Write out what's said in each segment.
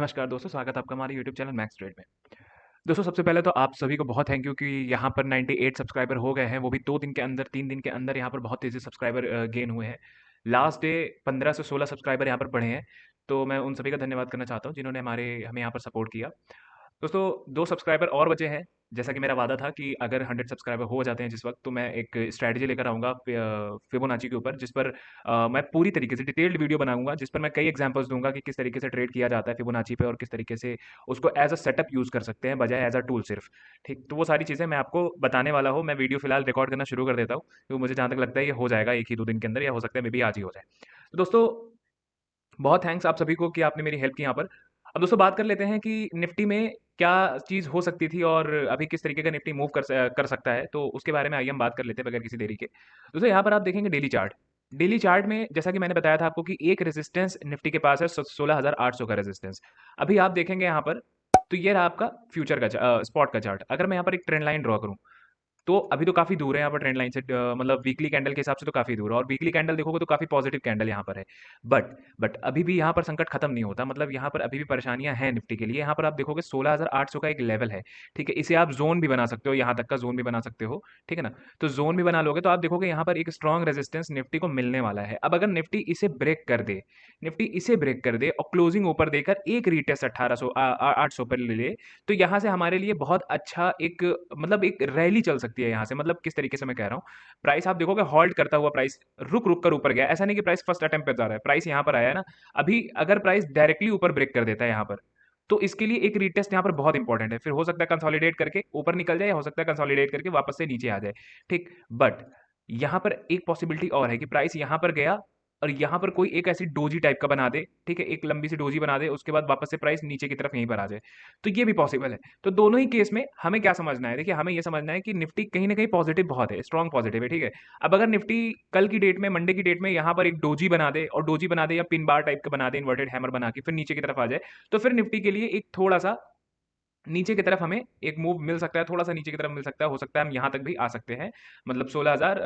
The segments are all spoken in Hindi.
नमस्कार दोस्तों, स्वागत है आपका हमारे यूट्यूब चैनल मैक्स ट्रेड में। दोस्तों सबसे पहले तो आप सभी को बहुत थैंक यू कि यहाँ पर 98 सब्सक्राइबर हो गए हैं, वो भी 2 दिन के अंदर, 3 दिन के अंदर यहाँ पर बहुत तेज़ी से सब्सक्राइबर गेन हुए हैं। लास्ट डे 15 से 16 सब्सक्राइबर यहाँ पर बढ़े हैं, तो मैं उन सभी का धन्यवाद करना चाहता हूँ जिन्होंने हमें यहाँ पर सपोर्ट किया। दोस्तों 2 सब्सक्राइबर और बचे हैं, जैसा कि मेरा वादा था कि अगर 100 सब्सक्राइबर हो जाते हैं जिस वक़्त, तो मैं एक स्ट्रैटेजी लेकर आऊँगा फिबोनाची के ऊपर, जिस पर मैं पूरी तरीके से डिटेल्ड वीडियो बनाऊँगा, जिस पर मैं कई एग्ज़ाम्पल्स दूँगा कि किस तरीके से ट्रेड किया जाता है फिबोनाची पे और किस तरीके से उसको एज़ अ सेटअप यूज़ कर सकते हैं, बजाय एज़ अ टूल सिर्फ़। ठीक, तो वो सारी चीज़ें मैं आपको बताने वाला हूँ। मैं वीडियो फ़िलहाल रिकॉर्ड करना शुरू कर देता हूँ, क्योंकि मुझे जहाँ तक लगता है ये हो जाएगा 1 ही 2 दिन के अंदर, या हो सकता है मे बी आज ही हो जाए। तो दोस्तों बहुत थैंक्स आप सभी को कि आपने मेरी हेल्प की यहाँ पर। अब दोस्तों बात कर लेते हैं कि निफ्टी में क्या चीज़ हो सकती थी और अभी किस तरीके का निफ्टी मूव कर सकता है, तो उसके बारे में आइए हम बात कर लेते हैं बगैर किसी देरी के। दोस्तों यहाँ पर आप देखेंगे डेली चार्ट। डेली चार्ट में जैसा कि मैंने बताया था आपको कि एक रेजिस्टेंस निफ्टी के पास है 16,800 का रेजिस्टेंस। अभी आप देखेंगे यहाँ पर, तो ये रहा आपका फ्यूचर का स्पॉट का चार्ट। अगर मैं यहाँ पर एक ट्रेंड लाइन ड्रॉ करूँ, तो अभी तो काफ़ी दूर है यहाँ पर ट्रेंड लाइन से, मतलब वीकली कैंडल के हिसाब से तो काफ़ी दूर है, और वीकली कैंडल देखोगे तो काफ़ी पॉजिटिव कैंडल यहाँ पर है। बट अभी भी यहाँ पर संकट खत्म नहीं होता, मतलब यहाँ पर अभी भी परेशानियां हैं निफ्टी के लिए। यहाँ पर आप देखोगे 16,800 का एक लेवल है, ठीक है। इसे आप जोन भी बना सकते हो, यहाँ तक का जोन भी बना सकते हो, ठीक है ना। तो जोन भी बना लोगे तो आप देखोगे यहाँ पर एक स्ट्रॉन्ग रेजिस्टेंस निफ्टी को मिलने वाला है। अब अगर निफ्टी इसे ब्रेक कर दे, निफ्टी इसे ब्रेक कर दे और क्लोजिंग ऊपर देकर एक रीटेस्ट 1800 800 पर ले ले, तो यहाँ से हमारे लिए बहुत अच्छा एक, मतलब एक रैली चल सकती है यहाँ से। मतलब किस तरीके से मैं कह रहा हूँ, प्राइस आप देखोगे हॉल्ट करता हुआ प्राइस रुक रुक कर ऊपर गया। ऐसा नहीं कि प्राइस फर्स्ट अटेम्प्ट पे जा रहा है, प्राइस यहाँ पर आया है ना। अभी अगर प्राइस डायरेक्टली ऊपर ब्रेक कर देता है यहाँ पर, तो इसके लिए एक रीटेस्ट यहाँ पर बहुत इंपॉर्टेंट है। फिर हो सकता है कंसोलिडेट करके ऊपर निकल जाए, या हो सकता है कंसोलिडेट करके वापस से नीचे आ जाए, ठीक। बट यहाँ पर एक पॉसिबिलिटी और है कि प्राइस यहाँ पर गया और यहाँ पर कोई एक ऐसी डोजी टाइप का बना दे, ठीक है, एक लंबी सी डोजी बना दे, उसके बाद वापस से प्राइस नीचे की तरफ यहीं पर आ जाए, तो ये भी पॉसिबल है। तो दोनों ही केस में हमें क्या समझना है, देखिए हमें ये समझना है कि निफ्टी कहीं ना कहीं पॉजिटिव बहुत है, स्ट्रॉन्ग पॉजिटिव है, ठीक है। अब अगर निफ्टी कल की डेट में, मंडे की डेट में यहाँ पर एक डोजी बना दे, और डोजी बना दे या पिन बार टाइप का बना दे, इन्वर्टेड हैमर बना के फिर नीचे की तरफ आ जाए, तो फिर निफ्टी के लिए एक थोड़ा सा नीचे की तरफ हमें एक मूव मिल सकता है, थोड़ा सा नीचे की तरफ मिल सकता है, हो सकता है हम यहाँ तक भी आ सकते हैं। मतलब 16,000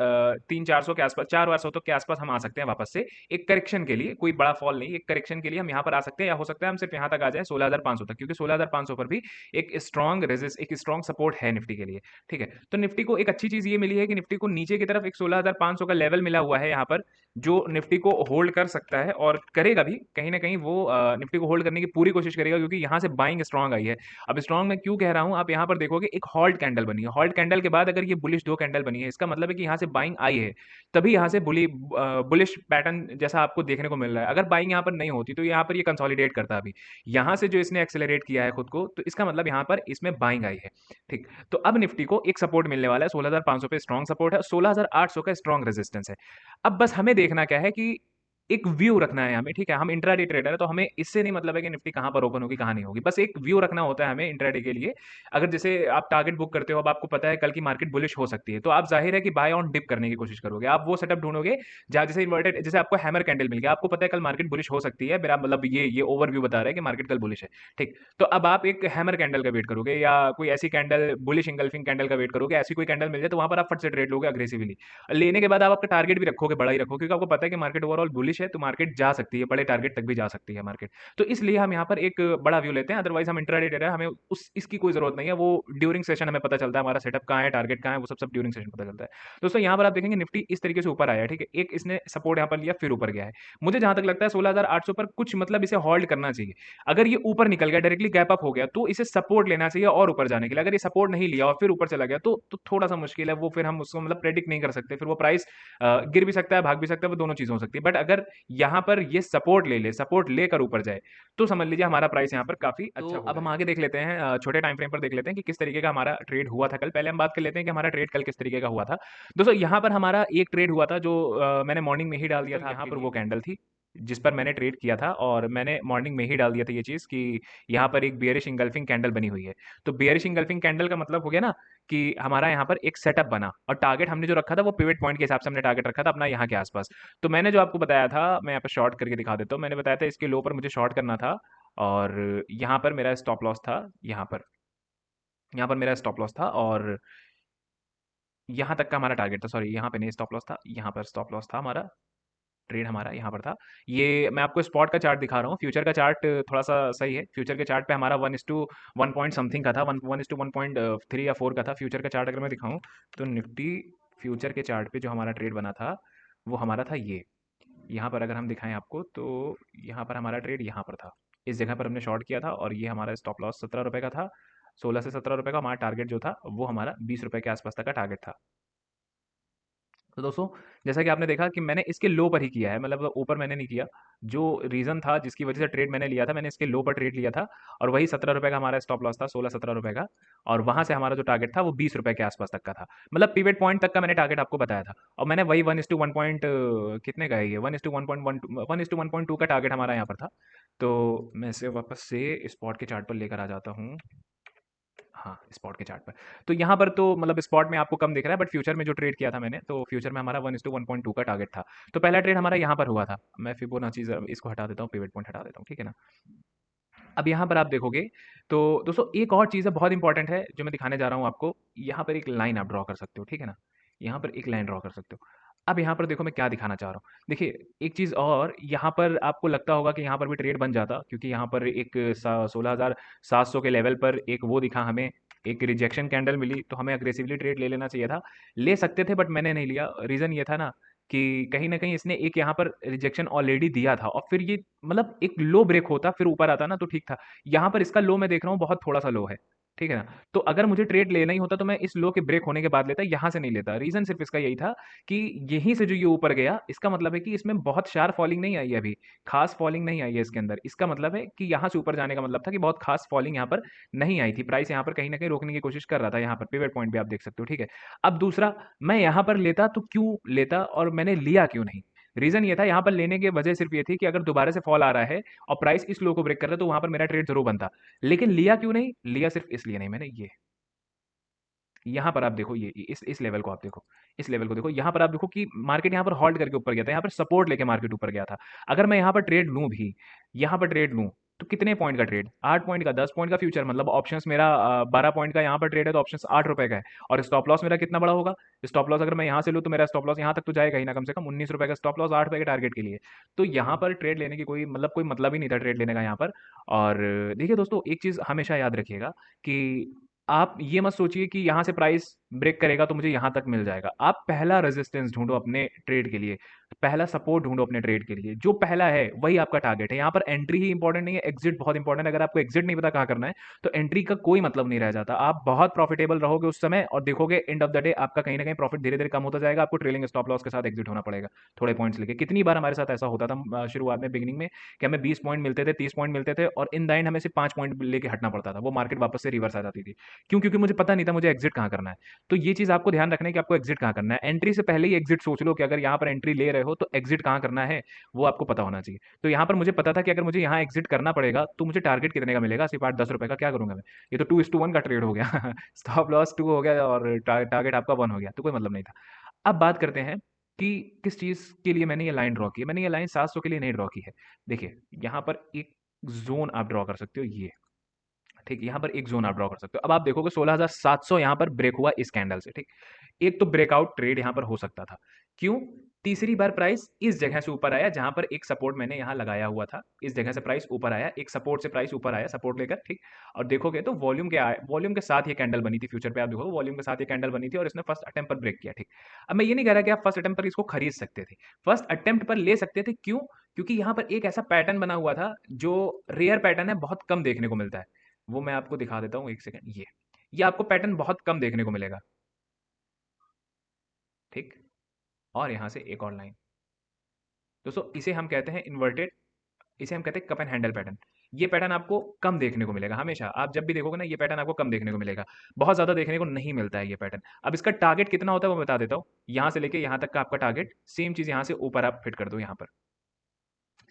300-400 के आसपास, 4 तक के आसपास हम आ सकते हैं वापस से, एक करेक्शन के लिए, कोई बड़ा फॉल नहीं, एक करेक्शन के लिए हम यहाँ पर आ सकते हैं, या हो सकता है हम सिर्फ यहाँ तक आ जाए 16,500 तक, क्योंकि 16,500 पर भी एक स्ट्रॉन्ग रेजिस्ट, एक स्ट्रॉन्ग सपोर्ट है निफ्टी के लिए, ठीक है। तो निफ्टी को एक अच्छी चीज ये मिली है कि निफ्टी को नीचे की तरफ एक 16,500 का लेवल मिला हुआ है यहाँ पर, जो निफ्टी को होल्ड कर सकता है और करेगा भी। कहीं ना कहीं वो निफ्टी को होल्ड करने की पूरी कोशिश करेगा, क्योंकि यहाँ से बाइंग स्ट्रॉन्ग आई है। अब स्ट्रॉन्ग मैं क्यों कह रहा हूं, आप यहां पर देखोगे एक हॉल्ट कैंडल बनी है, हॉल्ट कैंडल के बाद अगर ये बुलिश दो कैंडल बनी है, इसका मतलब है कि यहां से बाइंग आई है, तभी यहां से बुलिश पैटर्न जैसा आपको देखने को मिल रहा है। अगर बाइंग यहां पर नहीं होती तो यहां पर ये कंसोलिडेट करता। अभी यहां से जो इसने एक्सेलरेट किया है खुद को, तो इसका मतलब यहां पर इसमें बाइंग आई है, ठीक। तो अब निफ्टी को एक सपोर्ट मिलने वाला है, 16,500 पे स्ट्रॉन्ग सपोर्ट है, 16,800 का स्ट्रॉन्ग रेजिस्टेंस है। अब बस हमें देखना क्या है कि एक व्यू रखना है हमें, ठीक है। हम इंट्राडे ट्रेडर है, तो हमें इससे नहीं मतलब है कि निफ्टी कहां पर ओपन होगी कहां नहीं होगी, बस एक व्यू रखना होता है हमें इंट्राडे के लिए। अगर जैसे आप टारगेट बुक करते हो, अब आपको पता है कल की मार्केट बुलिश हो सकती है, तो आप जाहिर है कि बाय ऑन डिप करने की कोशिश करोगे, आप वो सेटअप ढूंढोगे जहां जैसे इन्वर्टेड, जैसे आपको हैमर कैंडल मिल गया, आपको पता है कल मार्केट बुलिश हो सकती है, मेरा मतलब ये ओवरव्यू बता रहा है कि मार्केट कल बुलिश है, ठीक। तो अब आप एक हैमर कैंडल का वेट करोगे, या कोई ऐसी कैंडल बुलिश इंगल्फिंग कैंडल का वेट करोगे, ऐसी कोई कैंडल मिल जाए तो वहां पर आप फट से ट्रेड लोगे अग्रेसिवली। लेने के बाद आप आपका टारगेट भी रखोगे, बड़ा ही रखोगे, क्योंकि आपको पता है कि मार्केट ओवरऑल बुलिश है, तो मार्केट जा सकती है, बड़े टारगेट तक भी जा सकती है मार्केट। तो इसलिए हम यहाँ पर एक बड़ा व्यू लेते हैं, अदरवाइज हम इंट्राडे ट्रेडर, हमें उस इसकी कोई जरूरत नहीं है। वो ड्यूरिंग सेशन हमें पता चलता है हमारा सेटअप कहाँ है, टारगेट कहाँ है, वो सब सब ड्यूरिंग सेशन पता चलता है। दोस्तों यहाँ पर आप देखेंगे निफ्टी इस तरीके से ऊपर आया है, ठीक है, एक इसने सपोर्ट यहाँ पर लिया फिर ऊपर गया है। मुझे जहां तक लगता है 16,800 पर कुछ मतलब इसे होल्ड करना चाहिए। अगर ये ऊपर निकल गया, डायरेक्टली गैप अप हो गया, तो इसे सपोर्ट लेना चाहिए और ऊपर जाने के लिए। अगर ये सपोर्ट नहीं लिया और फिर ऊपर चला गया, तो थोड़ा सा मुश्किल है वो, फिर हम उसको मतलब प्रेडिक्ट नहीं कर सकते, फिर वो प्राइस गिर भी सकता है, भाग भी सकता है, वो दोनों चीजें हो सकती है। बट अगर यहाँ पर ये सपोर्ट ले ले, सपोर्ट लेकर ऊपर जाए, तो समझ लीजिए हमारा प्राइस यहाँ पर काफी अच्छा तो अब हम आगे देख लेते हैं, छोटे टाइम फ्रेम पर देख लेते हैं कि किस तरीके का हमारा ट्रेड हुआ था कल। पहले हम बात कर लेते हैं कि हमारा ट्रेड कल किस तरीके का हुआ था। दोस्तों यहाँ पर हमारा एक ट्रेड हुआ था जो मैंने मॉर्निंग में ही डाल दिया था, यहाँ पर वो कैंडल थी जिस पर मैंने ट्रेड किया था, और मैंने मॉर्निंग में ही डाल दिया था ये चीज़ कि यहाँ पर एक बियरिश इंगल्फिंग कैंडल बनी हुई है। तो बियरिश इंगल्फिंग कैंडल का मतलब हो गया ना कि हमारा यहाँ पर एक सेटअप बना, और टारगेट हमने जो रखा था वो पिवट पॉइंट के हिसाब से हमने टारगेट रखा था अपना यहाँ के आसपास। तो मैंने जो आपको बताया था, मैं यहाँ पर शॉर्ट करके दिखा देता हूँ, मैंने बताया था इसके लो पर मुझे शॉर्ट करना था, और यहाँ पर मेरा स्टॉप लॉस था, यहाँ पर मेरा स्टॉप लॉस था, और यहाँ तक का हमारा टारगेट था, सॉरी यहाँ पे नहीं स्टॉप लॉस था, यहाँ पर स्टॉप लॉस था हमारा, ट्रेड हमारा यहाँ पर था। ये मैं आपको स्पॉट का चार्ट दिखा रहा हूँ, फ्यूचर का चार्ट थोड़ा सा सही है। फ्यूचर के चार्ट पे हमारा 1:1 पॉइंट समथिंग का था, 1:1.3 या 4 का था। फ्यूचर का चार्ट अगर मैं दिखाऊं तो निफ्टी फ्यूचर के चार्ट पे जो हमारा ट्रेड बना था वो हमारा था ये। यहाँ पर अगर हम दिखाएं आपको तो यहाँ पर हमारा ट्रेड यहाँ पर था, इस जगह पर हमने शॉर्ट किया था और ये हमारा स्टॉप लॉस 17 रुपये का था। 16 से 17 रुपये का हमारा टारगेट जो था वो हमारा 20 रुपये के आसपास तक का टारगेट था। तो दोस्तों, जैसा कि आपने देखा कि मैंने इसके लो पर ही किया है, मतलब ऊपर मैंने नहीं किया। जो रीज़न था जिसकी वजह से ट्रेड मैंने लिया था, मैंने इसके लो पर ट्रेड लिया था और वही 17 रुपये का हमारा स्टॉप लॉस था, 16-17 रुपये का। और वहां से हमारा जो टारगेट था वो 20 रुपये के आसपास तक का था, मतलब पिवट पॉइंट तक का मैंने टारगेट आपको बताया था। और मैंने वही 1:1 पॉइंट कितने का है ये, 1:1.2 का टारगेट हमारा यहाँ पर था। तो मैं इसे वापस से स्पॉट के चार्ट पर लेकर आ जाता हूँ। हाँ, स्पॉट के चार्ट पर। तो यहाँ पर तो मतलब स्पॉट में आपको कम दिख रहा है, बट फ्यूचर में जो ट्रेड किया था मैंने, तो फ्यूचर में हमारा 1:1.2 का टारगेट था। तो पहला ट्रेड हमारा यहाँ पर हुआ था। मैं फिबोनाची इसको हटा देता हूँ, पिवट पॉइंट हटा देता हूँ, ठीक है ना। अब यहाँ पर आप देखोगे तो दोस्तों एक और चीज़ है बहुत इंपॉर्टेंट है जो मैं दिखाने जा रहा हूँ आपको। यहाँ पर एक लाइन आप ड्रॉ कर सकते हो, ठीक है ना। यहाँ पर एक लाइन ड्रॉ कर सकते हो। अब यहाँ पर देखो मैं क्या दिखाना चाह रहा हूँ। देखिए, एक चीज़ और यहाँ पर आपको लगता होगा कि यहाँ पर भी ट्रेड बन जाता, क्योंकि यहाँ पर एक 16,700 के लेवल पर एक वो दिखा हमें, एक रिजेक्शन कैंडल मिली, तो हमें अग्रेसिवली ट्रेड ले लेना चाहिए था। ले सकते थे बट मैंने नहीं लिया। रीज़न ये था ना कि कहीं न कहीं इसने एक यहाँ पर रिजेक्शन ऑलरेडी दिया था और फिर ये मतलब एक लो ब्रेक होता फिर ऊपर आता ना तो ठीक था। यहाँ पर इसका लो मैं देख रहा हूँ बहुत थोड़ा-सा लो है, ठीक है ना? तो अगर मुझे ट्रेड लेना ही होता तो मैं इस लो के ब्रेक होने के बाद लेता, यहाँ से नहीं लेता। रीज़न सिर्फ़ इसका यही था कि यहीं से जो ये ऊपर गया, इसका मतलब है कि इसमें बहुत शार्प फॉलिंग नहीं आई है अभी, ख़ास फॉलिंग नहीं आई है इसके अंदर। इसका मतलब है कि यहाँ से ऊपर जाने का मतलब था कि बहुत ख़ास फॉलिंग यहाँ पर नहीं आई थी। प्राइस यहाँ पर कहीं न कहीं रोकने की कोशिश कर रहा था, यहाँ पर पिवट पॉइंट भी आप देख सकते हो, ठीक है? अब दूसरा, मैं यहाँ पर लेता तो क्यों लेता और मैंने लिया क्यों नहीं? रीज़न ये था, यहाँ पर लेने की वजह सिर्फ़ ये थी कि अगर दोबारा से फॉल आ रहा है और प्राइस इस लो को ब्रेक कर रहा है तो वहाँ पर मेरा ट्रेड ज़रूर बनता। लेकिन लिया क्यों नहीं? लिया सिर्फ़ इसलिए नहीं मैंने, ये यहाँ पर आप देखो, ये इस लेवल को आप देखो, इस लेवल को देखो। यहाँ पर आप देखो कि मार्केट यहाँ पर होल्ड करके ऊपर गया था, यहाँ पर सपोर्ट लेके मार्केट ऊपर गया था। अगर मैं यहाँ पर ट्रेड लूँ भी, यहाँ पर ट्रेड लूँ, तो कितने पॉइंट का ट्रेड? 8 पॉइंट का, 10 पॉइंट का फ्यूचर, मतलब ऑप्शंस मेरा 12 पॉइंट का यहाँ पर ट्रेड है तो ऑप्शंस 8 रुपए का है। और स्टॉप लॉस मेरा कितना बड़ा होगा? स्टॉप लॉस अगर मैं यहाँ से लूँ तो मेरा स्टॉप लॉस यहाँ तक तो जाएगा ही ना, कम से कम 19 रुपए का स्टॉप लॉस, 8 रुपए के टारगेट के लिए। तो यहाँ पर ट्रेड लेने की कोई मतलब ही नहीं था ट्रेड लेने का यहाँ पर। और देखिए दोस्तों, एक चीज़ हमेशा याद रखिएगा कि आप ये मत सोचिए कि यहाँ से प्राइस ब्रेक करेगा तो मुझे यहाँ तक मिल जाएगा। आप पहला रेजिस्टेंस ढूंढो अपने ट्रेड के लिए, पहला सपोर्ट ढूंढो अपने ट्रेड के लिए। जो पहला है वही आपका टारगेट है। यहाँ पर एंट्री ही इंपॉर्टेंट नहीं है, एग्जिट बहुत इंपॉर्टेंट है। अगर आपको एग्जिट नहीं पता कहाँ करना है तो एंट्री का कोई मतलब नहीं रह जाता। आप बहुत प्रॉफिटेबल रहोगे उस समय और देखोगे एंड ऑफ द डे आपका कहीं ना कहीं प्रॉफिट धीरे धीरे कम होता जाएगा। आपको ट्रेलिंग स्टॉप लॉस के साथ एग्जिट होना पड़ेगा थोड़े पॉइंट्स लेके। कितनी बार हमारे साथ ऐसा होता था शुरुआत में, बिगिनिंग में, कि हमें 20 पॉइंट मिलते थे, 30 पॉइंट मिलते थे और इन द एंड हमें सिर्फ 5 पॉइंट लेके हटना पड़ता था, वो मार्केट वापस से रिवर्स आ जाती थी। क्यों? क्योंकि मुझे पता नहीं था मुझे एग्जिट कहाँ करना है। तो ये चीज़ आपको ध्यान रखना है कि आपको एग्जिट कहाँ करना है। एंट्री से पहले ही एग्जिट सोच लो कि अगर यहाँ पर एंट्री ले रहे हो तो एग्जिट कहाँ करना है, वो आपको पता होना चाहिए। तो यहाँ पर मुझे पता था कि अगर मुझे यहाँ एग्जिट करना पड़ेगा तो मुझे टारगेट कितने का मिलेगा, सिर्फ 8-10 रुपए का। क्या करूंगा मैं? ये तो 2:1 का ट्रेड हो गया स्टॉप लॉस 2 हो गया और टारगेट आपका 1 हो गया, तो कोई मतलब नहीं था। अब बात करते हैं कि किस चीज़ के लिए मैंने ये लाइन ड्रॉ की है। मैंने ये लाइन 700 के लिए नहीं ड्रॉ की है। देखिए, यहाँ पर एक जोन आप ड्रॉ कर सकते हो, ये ठीक है। यहाँ पर एक जोन आप ड्रॉ कर सकते हो। अब आप देखोगे 16,700 यहाँ पर ब्रेक हुआ इस कैंडल से, ठीक। एक तो ब्रेकआउट ट्रेड यहाँ पर हो सकता था। क्यों? तीसरी बार प्राइस इस जगह से ऊपर आया जहां पर एक सपोर्ट मैंने यहाँ लगाया हुआ था। इस जगह से प्राइस ऊपर आया, एक सपोर्ट से प्राइस ऊपर आया, सपोर्ट लेकर, ठीक। और देखोगे तो वॉल्यूम के साथ ये कैंडल बनी थी फ्यूचर पे। आप देखो वॉल्यूम के साथ ये कैंडल बनी थी और इसने फर्स्ट अटेम्प्ट पर ब्रेक किया, ठीक। अब मैं ये नहीं कह रहा कि आप फर्स्ट अटेम्प्ट पर इसको खरीद सकते थे, फर्स्ट अटेम्प्ट पर ले सकते थे। क्यों? क्योंकि यहाँ पर एक ऐसा पैटर्न बना हुआ था जो रेयर पैटर्न है, बहुत कम देखने को मिलता है। वो मैं आपको दिखा देता हूँ, एक सेकंड। ये आपको पैटर्न बहुत कम देखने को मिलेगा, ठीक। और यहां से एक और लाइन, दोस्तों इसे हम कहते हैं इन्वर्टेड, इसे हम कहते हैं कप एंड हैंडल पैटर्न। ये पैटर्न आपको कम देखने को मिलेगा हमेशा। आप जब भी देखोगे ना ये पैटर्न आपको कम देखने को मिलेगा, बहुत ज्यादा देखने को नहीं मिलता है ये पैटर्न। अब इसका टारगेट कितना होता है वो बता देता हूँ। यहां से लेके यहां तक का आपका टारगेट, सेम चीज यहां से ऊपर आप फिट कर दो, यहाँ पर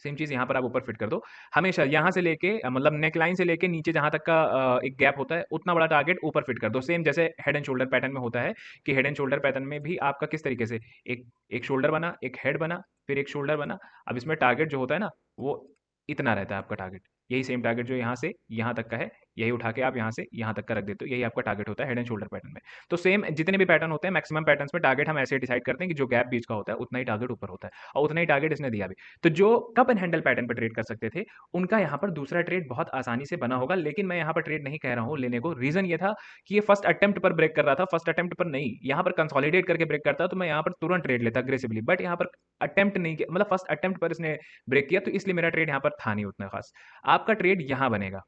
सेम चीज यहाँ पर आप ऊपर फिट कर दो। हमेशा यहाँ से लेके मतलब नेक लाइन से लेके नीचे जहां तक का एक गैप होता है उतना बड़ा टारगेट ऊपर फिट कर दो। सेम जैसे हेड एंड शोल्डर पैटर्न में होता है कि हेड एंड शोल्डर पैटर्न में भी आपका किस तरीके से एक एक शोल्डर बना, एक हेड बना, फिर एक शोल्डर बना। अब इसमें टारगेट जो होता है ना वो इतना रहता है आपका टारगेट। यही सेम टारगेट जो यहाँ से यहाँ तक का है, यही उठा के आप यहाँ से यहाँ तक का रख देते हो, यही आपका टारगेट होता है हेड एंड शोल्डर पैटर्न में। तो सेम जितने भी पैटर्न होते हैं मैक्सिमम पैटर्न्स में टारगेट हम ऐसे डिसाइड करते हैं कि जो गैप बीच का होता है उतना ही टारगेट ऊपर होता है, और उतना ही टारगेट इसने दिया भी। तो जो कप एंड हैंडल पैटर्न पर ट्रेड कर सकते थे उनका यहाँ पर दूसरा ट्रेड बहुत आसानी से बना होगा, लेकिन मैं यहाँ पर ट्रेड नहीं कह रहा हूँ लेने को। रीजन ये था कि ये फर्स्ट अटेम्प्ट पर ब्रेक कर रहा था, फर्स्ट अटेम्प्ट पर नहीं, यहाँ पर कंसोलिडेट करके ब्रेक करता तो मैं यहाँ पर तुरंत ट्रेड लेता अग्रेसिवली, बट यहाँ पर अटेम्प्ट नहीं किया, मतलब फर्स्ट अटेम्प्ट पर इसने ब्रेक किया, तो इसलिए मेरा ट्रेड यहाँ पर था नहीं उतना खास। आपका ट्रेड यहाँ बनेगा,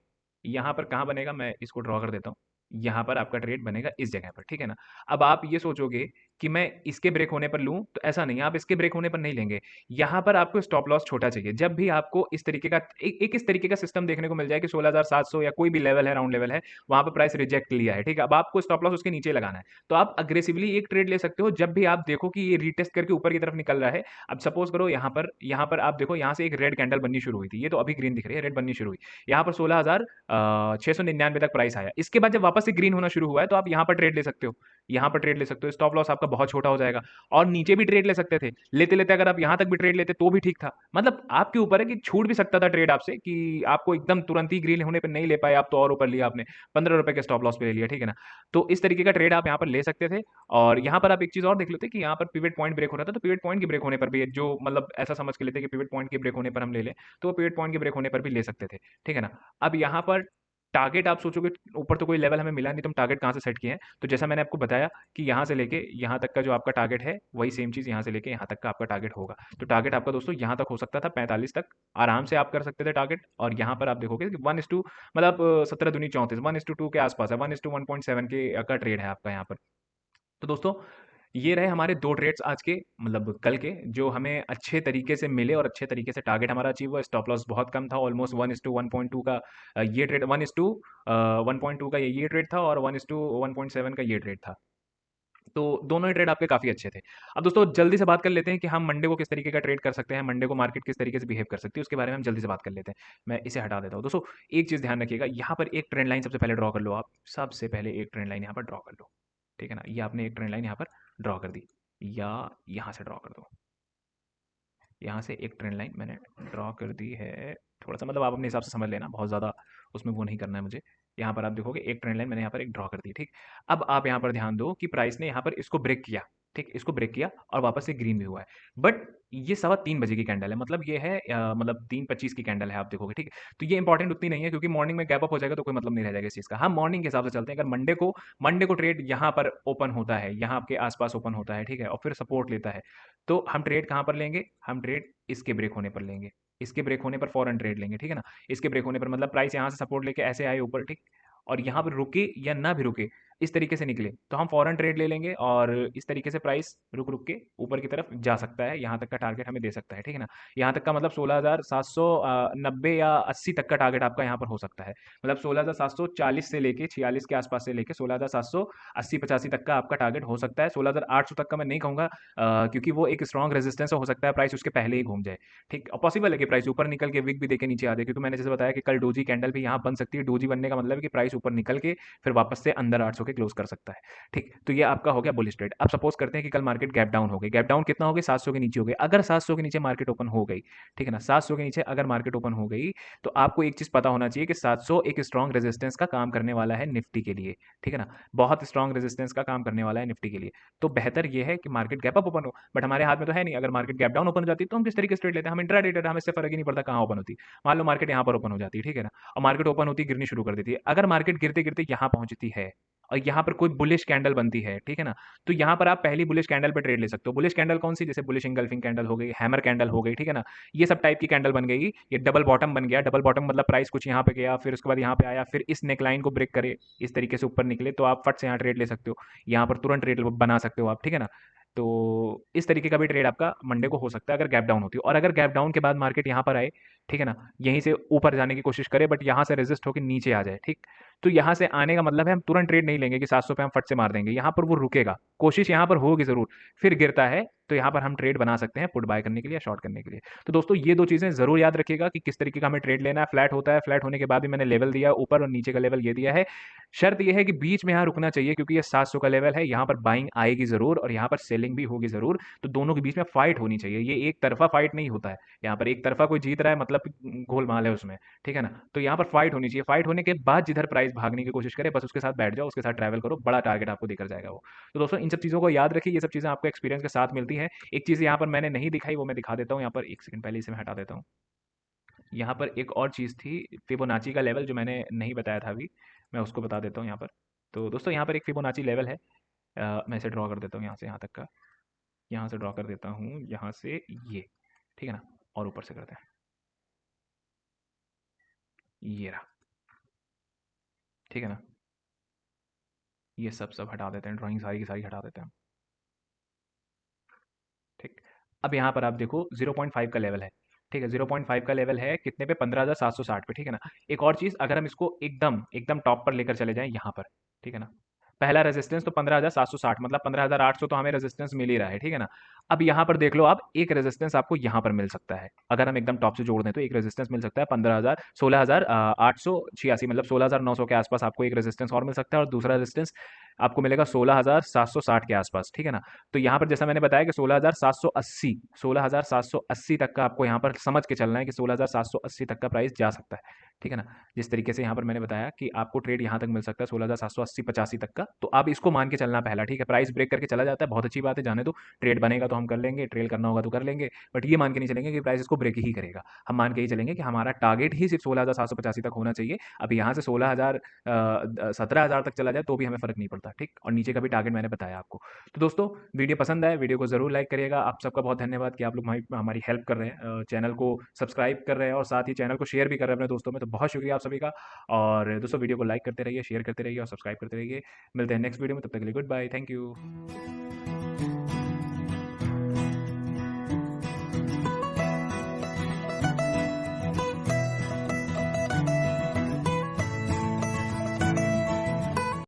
यहाँ पर कहाँ बनेगा, मैं इसको ड्रॉ कर देता हूँ। यहाँ पर आपका ट्रेड बनेगा इस जगह पर, ठीक है ना। अब आप ये सोचोगे कि मैं इसके ब्रेक होने पर लूं, तो ऐसा नहीं है, आप इसके ब्रेक होने पर नहीं लेंगे। यहाँ पर आपको स्टॉप लॉस छोटा चाहिए। जब भी आपको इस तरीके का एक इस तरीके का सिस्टम देखने को मिल जाए कि 16,700 या कोई भी लेवल है, राउंड लेवल है, वहां पर प्राइस रिजेक्ट लिया है, ठीक है, अब आपको स्टॉप लॉस उसके नीचे लगाना है। तो आप अग्रेसिवली एक ट्रेड ले सकते हो जब भी आप देखो कि ये रीटेस्ट करके ऊपर की तरफ निकल रहा है। अब सपोज करो यहाँ पर आप देखो, यहाँ से एक रेड कैंडल बननी शुरू हुई थी, ये तो अभी ग्रीन दिख रही है, रेड बननी शुरू हुई, यहाँ पर 16,699 तक प्राइस आया। इसके बाद जब वापस से ग्रीन होना शुरू हुआ है तो आप यहाँ पर ट्रेड ले सकते हो, यहाँ पर ट्रेड ले सकते हो, स्टॉप लॉस आपका बहुत छोटा हो जाएगा। और नीचे भी ट्रेड ले सकते थे, लेते लेते अगर आप यहाँ तक भी ट्रेड लेते तो भी ठीक था। मतलब आपके ऊपर है कि छूट भी सकता था ट्रेड आपसे, कि आपको एकदम तुरंत ही ग्रीन होने पर नहीं ले पाए आप, तो और ऊपर लिया आपने, 15 रुपए के स्टॉप लॉस पे ले लिया, ठीक है ना। तो इस तरीके का ट्रेड आप यहाँ पर ले सकते थे। और यहाँ पर आप एक चीज और देख लेते कि यहाँ पर पिवट पॉइंट ब्रेक हो रहा था, तो पिवट पॉइंट के ब्रेक होने पर भी, जो मतलब ऐसा समझ के लेते कि पिवट पॉइंट के ब्रेक होने पर हम ले लें, तो वो पिवट पॉइंट के ब्रेक होने पर भी ले सकते थे, ठीक है ना। अब यहाँ पर टारगेट आप सोचोगे ऊपर तो कोई लेवल हमें मिला नहीं, तुम टारगेट कहाँ से सेट किए हैं। तो जैसा मैंने आपको बताया कि यहाँ से लेके यहाँ तक का जो आपका टारगेट है, वही सेम चीज़ यहाँ से लेके यहाँ तक का आपका टारगेट होगा। तो टारगेट आपका दोस्तों यहाँ तक हो सकता था, 45 तक आराम से आप कर सकते थे टारगेट। और यहाँ पर आप देखोगे कि 1:2, मतलब 17 दूनी 34, 1:2 के आसपास है, 1:1.7 के का ट्रेड है आपका यहाँ पर। तो दोस्तों ये रहे हमारे दो ट्रेड्स आज के, मतलब कल के, जो हमें अच्छे तरीके से मिले और अच्छे तरीके से टारगेट हमारा अचीव हुआ। स्टॉप लॉस बहुत कम था, ऑलमोस्ट 1:1.2 का ये ट्रेड, 1:1.2 का ये ट्रेड था, और 1:1.7 का ये ट्रेड था। तो दोनों ही ट्रेड आपके काफ़ी अच्छे थे। अब दोस्तों जल्दी से बात कर लेते हैं कि हम मंडे को किस तरीके का ट्रेड कर सकते हैं, मंडे को मार्केट किस तरीके से बिहेव कर सकती है, उसके बारे में हम जल्दी से बात कर लेते हैं। मैं इसे हटा देता हूँ। दोस्तों एक चीज़ ध्यान रखिएगा, यहाँ पर एक ट्रेंड लाइन सबसे पहले ड्रॉ कर लो आप, सबसे पहले एक ट्रेंड लाइन यहाँ पर ड्रॉ कर लो, ठीक है ना। ये आपने एक ट्रेंड लाइन यहाँ पर ड्रॉ कर दी, या यहाँ से ड्रॉ कर दो, यहाँ से एक ट्रेंड लाइन मैंने ड्रॉ कर दी है। थोड़ा सा मतलब आप अपने हिसाब से समझ लेना, बहुत ज़्यादा उसमें वो नहीं करना है मुझे। यहाँ पर आप देखोगे एक ट्रेंड लाइन मैंने यहाँ पर एक ड्रॉ कर दी, ठीक। अब आप यहाँ पर ध्यान दो कि प्राइस ने यहाँ पर इसको ब्रेक किया, ठीक, इसको ब्रेक किया और वापस से ग्रीन भी हुआ है। बट ये 3:15 की कैंडल है, मतलब ये है मतलब 3:25 की कैंडल है, आप देखोगे, ठीक है। तो ये इंपॉर्टेंट उतनी नहीं है, क्योंकि मॉर्निंग में गैप अप हो जाएगा तो कोई मतलब नहीं रह जाएगा इस चीज़ का। हम मॉर्निंग के हिसाब से चलते हैं। अगर मंडे को ट्रेड यहाँ पर ओपन होता है, यहाँ आपके आसपास ओपन होता है, ठीक है, और फिर सपोर्ट लेता है, तो हम ट्रेड कहाँ पर लेंगे, हम ट्रेड इसके ब्रेक होने पर लेंगे। इसके ब्रेक होने पर फॉरन ट्रेड लेंगे, ठीक है ना। इसके ब्रेक होने पर मतलब प्राइस यहाँ से सपोर्ट लेके ऐसे आए ऊपर, ठीक, और यहाँ पर रुके या ना भी रुके, इस तरीके से निकले, तो हम फॉरन ट्रेड ले लेंगे, और इस तरीके से प्राइस रुक रुक के ऊपर की तरफ जा सकता है, यहाँ तक का टारगेट हमें दे सकता है, ठीक है ना। यहाँ तक का मतलब 16,790 या 80 तक का टारगेट आपका यहाँ पर हो सकता है। मतलब 16,740 से लेके 46 के आसपास से लेके 16,780-85 तक का आपका टारगेट हो सकता है। 16,800 तक का मैं नहीं कहूँगा, क्योंकि वो एक स्ट्रॉन्ग रेजिस्टेंस हो सकता है, प्राइस उसके पहले ही घूम जाए, ठीक। और पॉसिबल है कि प्राइस ऊपर निकल के विक भी देके नीचे आ जाए, क्योंकि मैंने जैसे बताया कि कल डोजी कैंडल भी यहाँ बन सकती है। डोजी बनने का मतलब है कि प्राइस ऊपर निकल के फिर वापस से अंदर 800 के क्लोज कर सकता है, ठीक। तो ये आपका हो गया बुलिश ट्रेड। अब सपोज करते हैं कि कल मार्केट गैप डाउन हो गई, गैप डाउन कितना हो गया, 700 के नीचे हो गई। अगर 700 के नीचे मार्केट ओपन हो गई, ठीक है ना, 700 के नीचे अगर मार्केट ओपन हो गई, तो आपको एक चीज पता होना चाहिए कि 700 एक स्ट्रॉन्ग रेजिस्टेंस का काम करने वाला है निफ्टी के लिए, ठीक है ना। बहुत स्ट्रॉन्ग रेजिस्टेंस का काम करने वाला है निफ्टी के लिए। तो बेहतर ये है कि मार्केट गैप अप ओपन हो, बट हमारे हाथ में तो है नहीं। अगर मार्केट गैप डाउन ओपन हो जाती है तो हम किस तरीके से ट्रेड लेते हैं, हम इंट्रा ट्रेडर, हमें इससे फर्क ही नहीं पड़ता कहाँ ओपन होती। मान लो मार्केट यहाँ पर ओपन हो जाती है, ठीक है ना, और मार्केट ओपन होती गिरनी शुरू कर देती है। अगर मार्केट गिरते गिरते यहाँ पहुंचती है और यहाँ पर कोई बुलिश कैंडल बनती है, ठीक है ना, तो यहाँ पर आप पहली बुलिश कैंडल पे ट्रेड ले सकते हो। बुलिश कैंडल कौन सी, जैसे बुलिश इंगल्फिंग कैंडल हो गई, हैमर कैंडल हो गई, ठीक है ना, ये सब टाइप की कैंडल बन गई। ये डबल बॉटम बन गया, डबल बॉटम मतलब प्राइस कुछ यहाँ पे गया, फिर उसके बाद यहाँ पे आया, फिर इस नेकलाइन को ब्रेक करे, इस तरीके से ऊपर निकले, तो आप फट से यहाँ ट्रेड ले सकते हो, यहाँ पर तुरंत ट्रेड बना सकते हो आप, ठीक है ना। तो इस तरीके का भी ट्रेड आपका मंडे को हो सकता है अगर गैप डाउन होती है। और अगर गैप डाउन के बाद मार्केट यहाँ पर आए, ठीक है ना, यहीं से ऊपर जाने की कोशिश करे, बट यहाँ से रेजिस्ट होकर नीचे आ जाए, ठीक, तो यहाँ से आने का मतलब है हम तुरंत ट्रेड नहीं लेंगे कि 700 पे हम फट से मार देंगे, यहाँ पर वो रुकेगा, कोशिश यहाँ पर होगी ज़रूर, फिर गिरता है तो यहाँ पर हम ट्रेड बना सकते हैं पुट बाय करने के लिए या शॉर्ट करने के लिए। तो दोस्तों ये 2 चीज़ें ज़रूर याद रखिएगा कि किस तरीके का हमें ट्रेड लेना है। फ्लैट होता है, फ्लैट होने के बाद भी मैंने लेवल दिया है ऊपर और नीचे का लेवल ये दिया है। शर्त ये है कि बीच में यहाँ रुकना चाहिए क्योंकि ये 700 का लेवल है, यहाँ पर बाइंग आएगी ज़रूर और यहाँ पर सेलिंग भी होगी ज़रूर। तो दोनों के बीच में फाइट होनी चाहिए, ये एक तरफा फाइट नहीं होता है। यहाँ पर एक तरफा कोई जीत रहा है मतलब गोलमाल है उसमें, ठीक है ना? तो यहाँ पर फाइट होनी चाहिए, फाइट होने के बाद जिधर प्राइस भागने की कोशिश करे बस उसके साथ बैठ जाओ, उसके साथ ट्रैवल करो, बड़ा टारगेट आपको देकर जाएगा वो। तो दोस्तों इन सब चीज़ों को याद रखिए, ये सब चीज़ें आपको एक्सपीरियंस के साथ मिलती हैं। एक चीज़ यहाँ पर मैंने नहीं दिखाई वो मैं दिखा देता हूँ, यहाँ पर 1 सेकंड पहले इसे मैं हटा देता हूँ। यहाँ पर एक और चीज़ थी फिबोनाची का लेवल जो मैंने नहीं बताया था अभी, मैं उसको बता देता हूँ यहाँ पर। तो दोस्तों यहाँ पर एक फिबोनाची लेवल है, मैं इसे ड्रॉ कर देता हूँ यहाँ से यहाँ तक का, यहाँ से ड्रॉ कर देता हूँ, यहाँ से ये, ठीक है ना? और ऊपर से करते हैं, ये रहा, ठीक है ना? ये सब हटा देते हैं, ड्राइंग सारी की सारी हटा देते हैं हम, ठीक। अब यहाँ पर आप देखो 0.5 का लेवल है, ठीक है? 0.5 का लेवल है कितने पे? 15,760 पे, ठीक है ना? एक और चीज़, अगर हम इसको एकदम एकदम टॉप पर लेकर चले जाएँ यहाँ पर, ठीक है ना? पहला रेजिस्टेंस तो 15,760 मतलब 15,800 तो हमें रेजिस्टेंस मिल ही रहा है, ठीक है ना? अब यहाँ पर देख लो आप, एक रेजिस्टेंस आपको यहाँ पर मिल सकता है। अगर हम एकदम टॉप से जोड़ दें तो एक रेजिस्टेंस मिल सकता है 15,000 16,886 मतलब 16,900 के आसपास आपको एक रेजिस्टेंस और मिल सकता है और दूसरा रेजिस्टेंस आपको मिलेगा 16,760 के आसपास, ठीक है ना? तो यहाँ पर जैसा मैंने बताया कि 16,780 तक का आपको यहाँ पर समझ के चलना है कि 16,780 तक का प्राइस जा सकता है, ठीक है ना? जिस तरीके से यहाँ पर मैंने बताया कि आपको ट्रेड यहाँ तक मिल सकता है 16,780-85 तक का, तो आप इसको मान के चलना पहला, ठीक है? प्राइस ब्रेक करके चला जाता है, बहुत अच्छी बात है, जाने दो, ट्रेड बनेगा तो हम कर लेंगे, ट्रेल करना होगा तो कर लेंगे, बट ये मान के नहीं चलेंगे कि प्राइस इसको ब्रेक ही करेगा। हम मान के ही चलेंगे कि हमारा टारगेट ही सिर्फ 16,785 तक होना चाहिए। अब यहाँ से 17,000 तक चला जाए तो भी हमें फ़र्क नहीं पड़ता, ठीक? और नीचे का भी टारगेट मैंने बताया आपको। तो दोस्तों वीडियो पसंद आए, वीडियो को ज़रूर लाइक करिएगा। आप सबका बहुत धन्यवाद कि आप लोग हमारी हमारी हेल्प कर रहे हैं, चैनल को सब्सक्राइब कर रहे हैं और साथ ही चैनल को शेयर भी कर रहे हैं अपने दोस्तों में, तो बहुत शुक्रिया आप सभी का। और दोस्तों वीडियो को लाइक करते रहिए, शेयर करते रहिए और सब्सक्राइब करते रहिए। मिलते हैं नेक्स्ट वीडियो में, तब तक के लिए गुड बाय, थैंक यू।